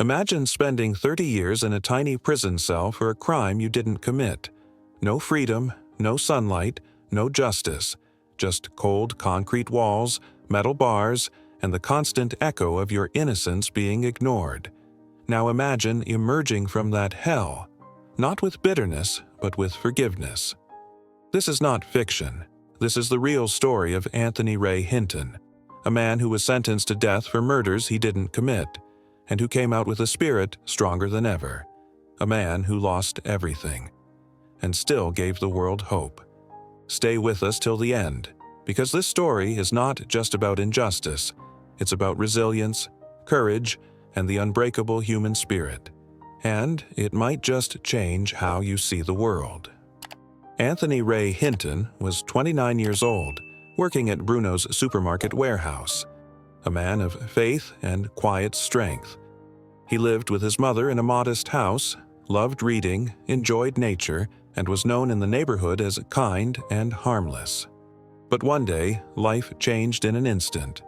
Imagine spending 30 years in a tiny prison cell for a crime you didn't commit. No freedom, no sunlight, no justice, just cold concrete walls, metal bars, and the constant echo of your innocence being ignored. Now imagine emerging from that hell, not with bitterness, but with forgiveness. This is not fiction. This is the real story of Anthony Ray Hinton, a man who was sentenced to death for murders he didn't commit, and who came out with a spirit stronger than ever. A man who lost everything, and still gave the world hope. Stay with us till the end, because this story is not just about injustice. It's about resilience, courage, and the unbreakable human spirit. And it might just change how you see the world. Anthony Ray Hinton was 29 years old, working at Bruno's supermarket warehouse. A man of faith and quiet strength. He lived with his mother in a modest house, loved reading, enjoyed nature, and was known in the neighborhood as kind and harmless. But one day, life changed in an instant.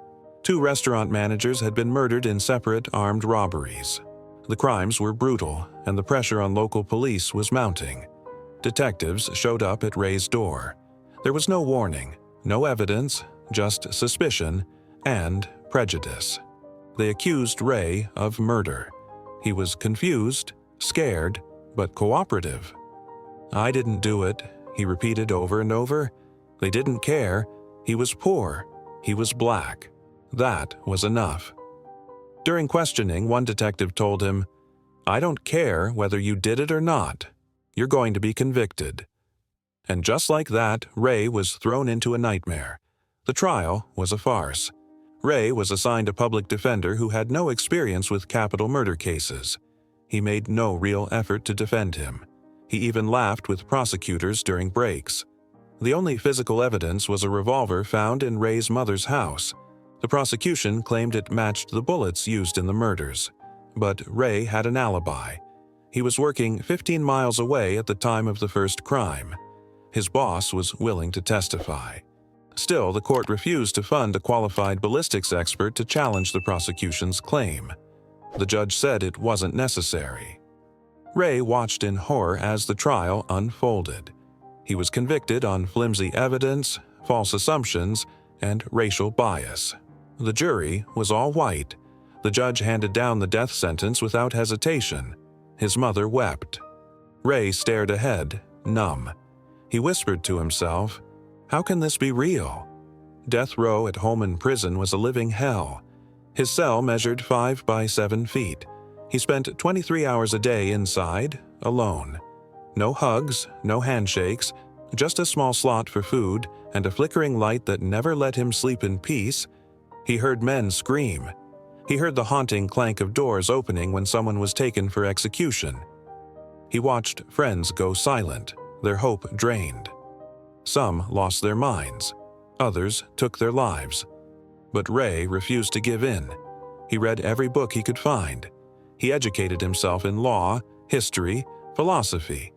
2 restaurant managers had been murdered in separate armed robberies. The crimes were brutal, and the pressure on local police was mounting. Detectives showed up at Ray's door. There was no warning, no evidence, just suspicion and prejudice. They accused Ray of murder. He was confused, scared, but cooperative. "I didn't do it," he repeated over and over. They didn't care. He was poor. He was black. That was enough. During questioning, one detective told him, "I don't care whether you did it or not. You're going to be convicted." And just like that, Ray was thrown into a nightmare. The trial was a farce. Ray was assigned a public defender who had no experience with capital murder cases. He made no real effort to defend him. He even laughed with prosecutors during breaks. The only physical evidence was a revolver found in Ray's mother's house. The prosecution claimed it matched the bullets used in the murders. But Ray had an alibi. He was working 15 miles away at the time of the first crime. His boss was willing to testify. Still, the court refused to fund a qualified ballistics expert to challenge the prosecution's claim. The judge said it wasn't necessary. Ray watched in horror as the trial unfolded. He was convicted on flimsy evidence, false assumptions, and racial bias. The jury was all white. The judge handed down the death sentence without hesitation. His mother wept. Ray stared ahead, numb. He whispered to himself, "How can this be real?" Death row at Holman Prison was a living hell. His cell measured 5 by 7 feet. He spent 23 hours a day inside, alone. No hugs, no handshakes, just a small slot for food and a flickering light that never let him sleep in peace. He heard men scream. He heard the haunting clank of doors opening when someone was taken for execution. He watched friends go silent, their hope drained. Some lost their minds. Others took their lives. But Ray refused to give in. He read every book he could find. He educated himself in law, history, philosophy.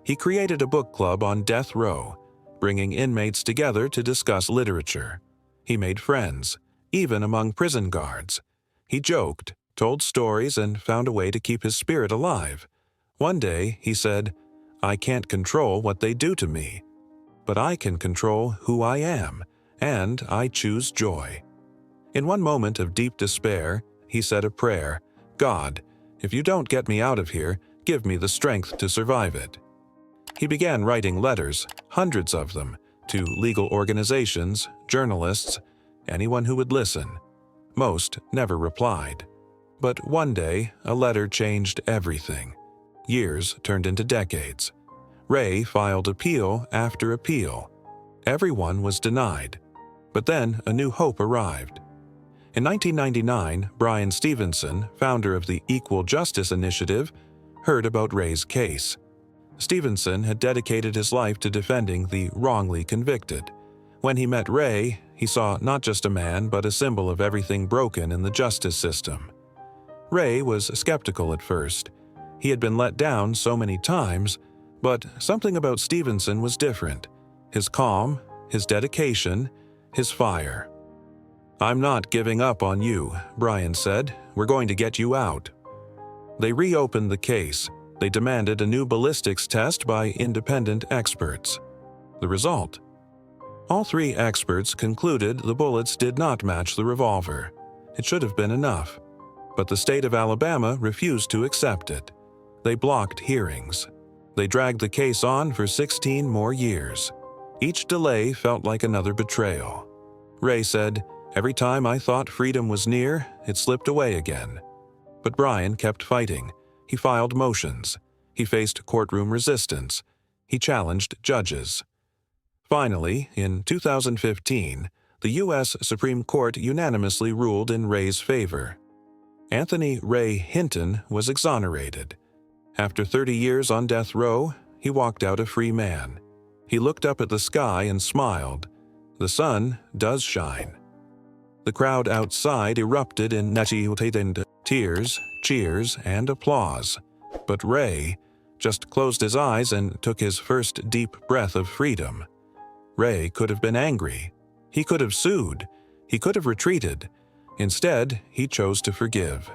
He created a book club on death row, bringing inmates together to discuss literature. He made friends, even among prison guards. He joked, told stories, and found a way to keep his spirit alive. One day, he said, "I can't control what they do to me, but I can control who I am, and I choose joy." In one moment of deep despair, he said a prayer, "God, if you don't get me out of here, give me the strength to survive it." He began writing letters, hundreds of them, to legal organizations, journalists, anyone who would listen. Most never replied. But one day, a letter changed everything. Years turned into decades. Ray filed appeal after appeal. Everyone was denied. But then a new hope arrived. In 1999, Bryan Stevenson, founder of the Equal Justice Initiative, heard about Ray's case. Stevenson had dedicated his life to defending the wrongly convicted. When he met Ray, he saw not just a man but a symbol of everything broken in the justice system. Ray was skeptical at first. He had been let down so many times, but something about Stevenson was different. His calm, his dedication, his fire. "I'm not giving up on you," Bryan said. "We're going to get you out." They reopened the case. They demanded a new ballistics test by independent experts. The result? All three experts concluded the bullets did not match the revolver. It should have been enough. But the state of Alabama refused to accept it. They blocked hearings. They dragged the case on for 16 more years. Each delay felt like another betrayal. Ray said, "Every time I thought freedom was near, it slipped away again." But Brian kept fighting. He filed motions. He faced courtroom resistance. He challenged judges. Finally, in 2015, the U.S. Supreme Court unanimously ruled in Ray's favor. Anthony Ray Hinton was exonerated. After 30 years on death row, he walked out a free man. He looked up at the sky and smiled. The sun does shine. The crowd outside erupted in tears, cheers, and applause. But Ray just closed his eyes and took his first deep breath of freedom. Ray could have been angry. He could have sued. He could have retreated. Instead, he chose to forgive.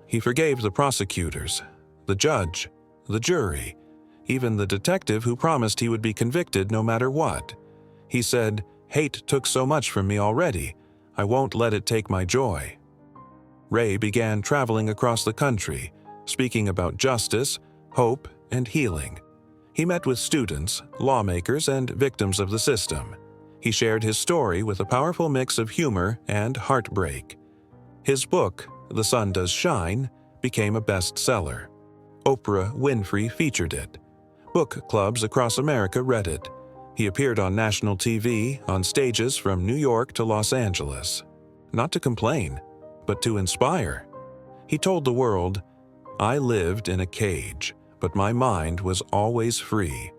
He forgave the prosecutors, the judge, the jury, even the detective who promised he would be convicted no matter what. He said, "Hate took so much from me already. I won't let it take my joy." Ray began traveling across the country, speaking about justice, hope, and healing. He met with students, lawmakers, and victims of the system. He shared his story with a powerful mix of humor and heartbreak. His book, The Sun Does Shine, became a bestseller. Oprah Winfrey featured it. Book clubs across America read it. He appeared on national TV, on stages from New York to Los Angeles. Not to complain, but to inspire. He told the world, "I lived in a cage, but my mind was always free."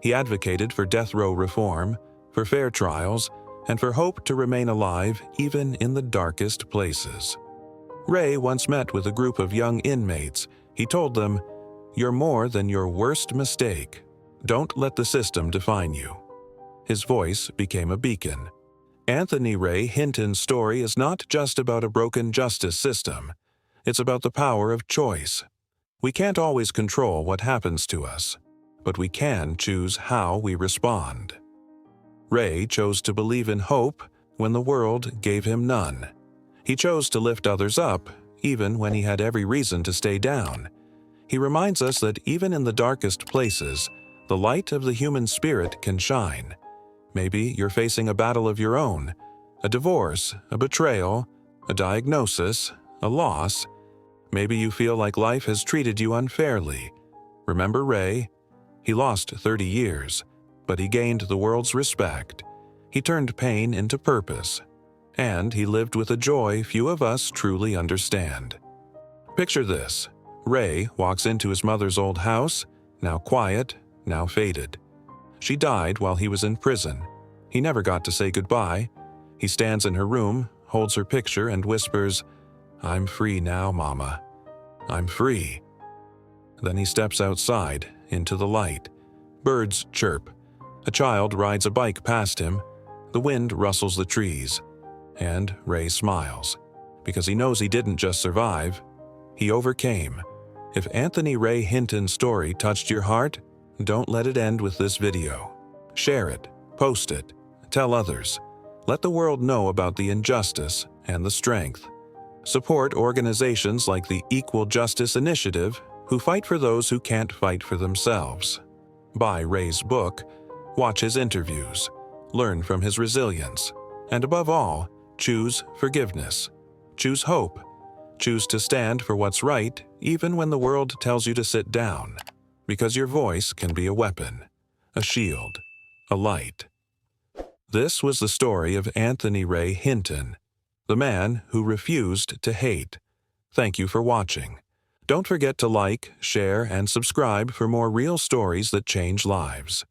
He advocated for death row reform, for fair trials, and for hope to remain alive even in the darkest places. Ray once met with a group of young inmates. He told them, "You're more than your worst mistake. Don't let the system define you." His voice became a beacon. Anthony Ray Hinton's story is not just about a broken justice system. It's about the power of choice. We can't always control what happens to us, but we can choose how we respond. Ray chose to believe in hope when the world gave him none. He chose to lift others up, even when he had every reason to stay down. He reminds us that even in the darkest places, the light of the human spirit can shine. Maybe you're facing a battle of your own, a divorce, a betrayal, a diagnosis, a loss. Maybe you feel like life has treated you unfairly. Remember Ray? He lost 30 years, but he gained the world's respect. He turned pain into purpose, and he lived with a joy few of us truly understand. Picture this. Ray walks into his mother's old house, now quiet, now faded. She died while he was in prison. He never got to say goodbye. He stands in her room, holds her picture, and whispers, "I'm free now, Mama. I'm free." Then he steps outside, into the light. Birds chirp. A child rides a bike past him. The wind rustles the trees. And Ray smiles, because he knows he didn't just survive, he overcame. If Anthony Ray Hinton's story touched your heart, don't let it end with this video. Share it, post it, tell others. Let the world know about the injustice and the strength. Support organizations like the Equal Justice Initiative, who fight for those who can't fight for themselves. Buy Ray's book, watch his interviews, learn from his resilience, and above all, choose forgiveness. Choose hope. Choose to stand for what's right, even when the world tells you to sit down. Because your voice can be a weapon, a shield, a light. This was the story of Anthony Ray Hinton, the man who refused to hate. Thank you for watching. Don't forget to like, share, and subscribe for more real stories that change lives.